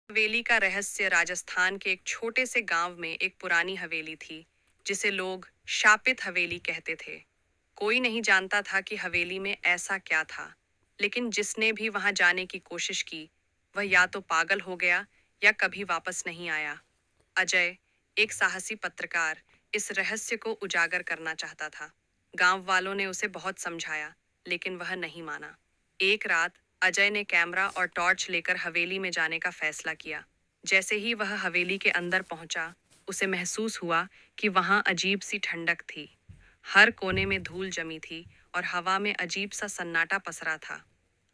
हवेली का रहस्य। राजस्थान के एक छोटे से गांव में एक पुरानी हवेली थी जिसे लोग शापित हवेली कहते थे। कोई नहीं जानता था कि हवेली में ऐसा क्या था, लेकिन जिसने भी वहां जाने की कोशिश की वह या तो पागल हो गया या कभी वापस नहीं आया। अजय, एक साहसी पत्रकार, इस रहस्य को उजागर करना चाहता था। गांव वालों ने उसे बहुत समझाया, लेकिन वह नहीं माना। एक रात अजय ने कैमरा और टॉर्च लेकर हवेली में जाने का फैसला किया। जैसे ही वह हवेली के अंदर पहुंचा, उसे महसूस हुआ कि वहां अजीब सी ठंडक थी। हर कोने में धूल जमी थी और हवा में अजीब सा सन्नाटा पसरा था।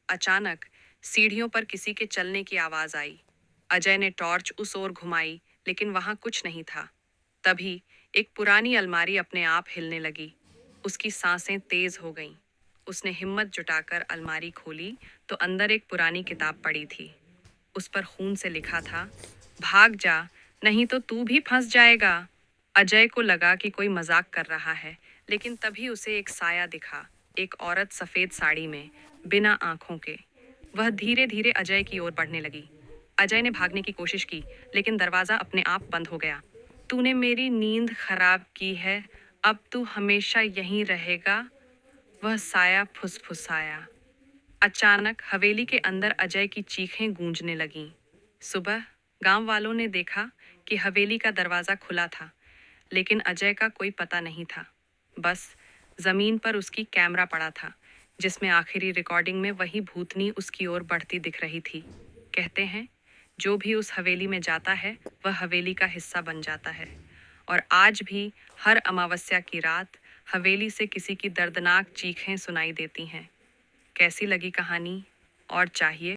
अचानक सीढ़ियों पर किसी के चलने की आवाज आई। अजय ने टॉर्च उस ओर घुमाई, लेकिन वहां कुछ नहीं था। तभी एक पुरानी अलमारी अपने आप हिलने लगी। उसकी सांसें तेज हो गईं। उसने हिम्मत जुटाकर अलमारी खोली तो अंदर एक पुरानी किताब पड़ी थी। उस पर खून से लिखा था, भाग जा, नहीं तो तू भी फंस जाएगा। अजय को लगा कि कोई मजाक कर रहा है, लेकिन तभी उसे एक साया दिखा। एक औरत सफेद साड़ी में, बिना आंखों के। वह धीरे धीरे अजय की ओर बढ़ने लगी। अजय ने भागने की कोशिश की, लेकिन दरवाजा अपने आप बंद हो गया। तूने मेरी नींद खराब की है, अब तू हमेशा यहीं रहेगा, वह साया फुसफुसाया। अचानक हवेली के अंदर अजय की चीखें गूंजने लगीं। सुबह गांव वालों ने देखा कि हवेली का दरवाजा खुला था, लेकिन अजय का कोई पता नहीं था। बस जमीन पर उसकी कैमरा पड़ा था, जिसमें आखिरी रिकॉर्डिंग में वही भूतनी उसकी ओर बढ़ती दिख रही थी। कहते हैं, जो भी उस हवेली में जाता है वह हवेली का हिस्सा बन जाता है। और आज भी हर अमावस्या की रात हवेली से किसी की दर्दनाक चीखें सुनाई देती हैं। कैसी लगी कहानी? और चाहिए